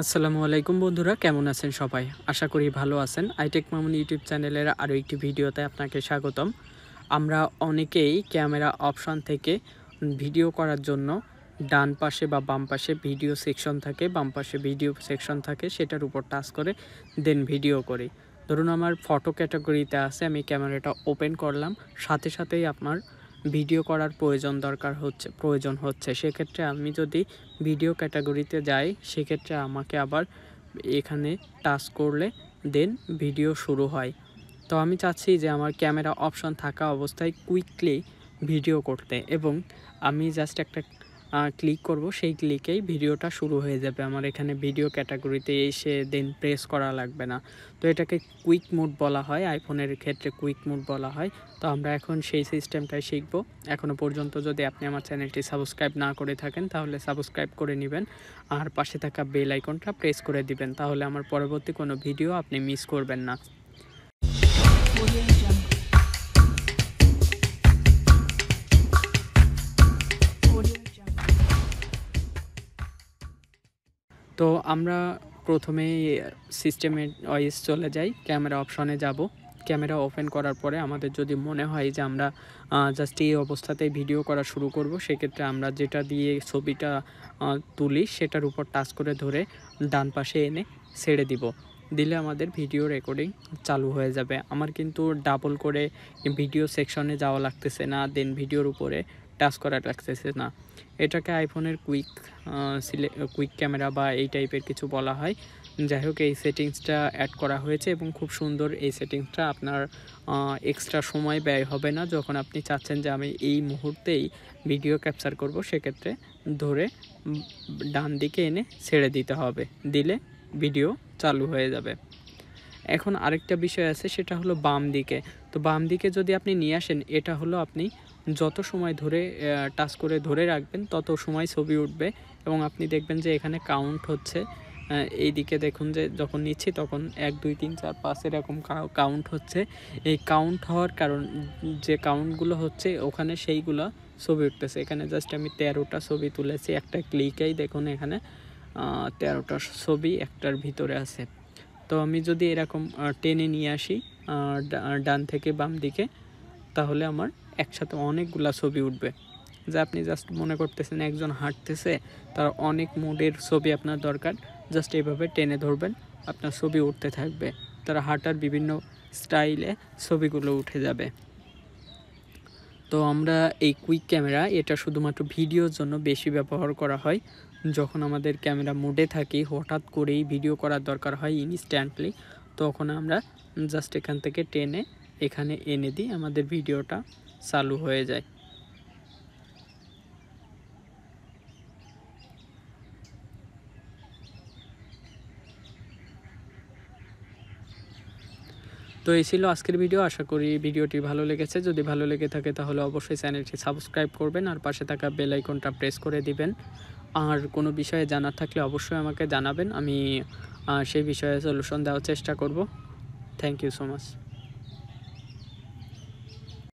আসসালামু আলাইকুম বন্ধুরা, কেমন আছেন সবাই? আশা করি ভালো আছেন। iTechMamun ইউটিউব চ্যানেলের আরও একটি ভিডিওতে আপনাকে স্বাগতম। আমরা অনেকেই ক্যামেরা অপশন থেকে ভিডিও করার জন্য ডান পাশে বা বাম পাশে ভিডিও সেকশন থাকে, বাম পাশে ভিডিও সেকশন থাকে, সেটার উপর টাচ করে দেন ভিডিও করি। ধরুন আমার ফটো ক্যাটাগরিতে আছে, আমি ক্যামেরাটা ওপেন করলাম, সাথে সাথেই আপনার ভিডিও করার প্রয়োজন হচ্ছে সেক্ষেত্রে আমি যদি ভিডিও ক্যাটাগরিতে যাই, সেক্ষেত্রে আমাকে আবার এখানে টাচ করলে দেন ভিডিও শুরু হয়। তো আমি চাচ্ছি যে আমার ক্যামেরা অপশন থাকা অবস্থায় কুইকলি ভিডিও করতে, এবং আমি জাস্ট একটা ক্লিক করব, সেই ক্লিকেই ভিডিওটা শুরু হয়ে যাবে। আমার এখানে ভিডিও ক্যাটাগরিতে এসে দেন প্রেস করা লাগবে না। তো এটাকে কুইক মোড বলা হয়, আইফোনের ক্ষেত্রে কুইক মোড বলা হয়। তো আমরা এখন সেই সিস্টেমটাই শিখব। এখনও পর্যন্ত যদি আপনি আমার চ্যানেলটি সাবস্ক্রাইব না করে থাকেন, তাহলে সাবস্ক্রাইব করে নেবেন আর পাশে থাকা বেল আইকনটা প্রেস করে দিবেন, তাহলে আমার পরবর্তী কোনো ভিডিও আপনি মিস করবেন না। তো আমরা প্রথমে সিস্টেমের ওয়াইজ চলে যাই, ক্যামেরা অপশনে যাব। ক্যামেরা ওপেন করার পরে আমাদের যদি মনে হয় যে আমরা জাস্ট এই অবস্থাতেই ভিডিও করা শুরু করব, সেক্ষেত্রে আমরা যেটা দিয়ে ছবিটা তুলি সেটার উপর টাচ করে ধরে ডান পাশে এনে ছেড়ে দিব, দিলে আমাদের ভিডিও রেকর্ডিং চালু হয়ে যাবে। আমার কিন্তু ডাবল করে ভিডিও সেকশনে যাওয়া লাগতেছে না, দেন ভিডিওর উপরে টাচ করা লাগতেছে না। এটাকে আইফোনের কুইক ক্যামেরা বা এই টাইপের কিছু বলা হয়। যাই হোক, এই সেটিংসটা অ্যাড করা হয়েছে এবং খুব সুন্দর। এই সেটিংসটা আপনার এক্সট্রা সময় ব্যয় হবে না। যখন আপনি চাচ্ছেন যে আমি এই মুহূর্তেই ভিডিও ক্যাপচার করব, সেক্ষেত্রে ধরে ডান দিকে এনে ছেড়ে দিতে হবে, দিলে ভিডিও চালু হয়ে যাবে। এখন আরেকটা বিষয় আছে, সেটা হলো বাম দিকে। তো বাম দিকে যদি আপনি নিয়ে আসেন, এটা হলো আপনি যত সময় ধরে টাচ করে ধরে রাখবেন তত সময় ছবি উঠবে, এবং আপনি দেখবেন যে এখানে কাউন্ট হচ্ছে। এই দিকে দেখুন যে যখন নিচ্ছি তখন 1 2 3 4 5 এরকম কাউন্ট হচ্ছে। এই কাউন্ট হওয়ার কারণ, যে কাউন্টগুলো হচ্ছে ওখানে সেইগুলো ছবি উঠতেছে। এখানে জাস্ট আমি 13টা ছবি তুলেছি, একটা ক্লিকেই দেখুন এখানে 13টা ছবি একটার ভিতরে আছে। তো আমি যদি এরকম টেনে নিয়ে আসি ডান থেকে বাম দিকে, তাহলে আমার একসাথে অনেকগুলা ছবি উঠবে। যা আপনি জাস্ট মনে করতেছেন একজন হাঁটতেছে, তার অনেক মোডের ছবি আপনার দরকার, জাস্ট এইভাবে টেনে ধরবেন, আপনার ছবি উঠতে থাকবে। তার হাঁটার বিভিন্ন স্টাইলে ছবিগুলো উঠে যাবে। তো আমরা এই কুইক ক্যামেরা, এটা শুধুমাত্র ভিডিওর জন্য বেশি ব্যবহার করা হয়। যখন আমাদের ক্যামেরা মোডে থাকি, হঠাৎ করেই ভিডিও করার দরকার হয় ইনস্ট্যান্টলি, তখন আমরা জাস্ট এখান থেকে টেনে এখানে এনে দিই, আমাদের ভিডিওটা চালু হয়ে যায়। তো এই ছিল আজকের ভিডিও। আশা করি ভিডিওটি ভালো লেগেছে। যদি ভালো লেগে থাকে তাহলে অবশ্যই চ্যানেলটি সাবস্ক্রাইব করবেন আর পাশে থাকা বেল আইকনটা প্রেস করে দিবেন। আর কোনো বিষয়ে জানার থাকলে অবশ্যই আমাকে জানাবেন, আমি সেই বিষয়ে সলিউশন দেওয়ার চেষ্টা করব। Thank you so much.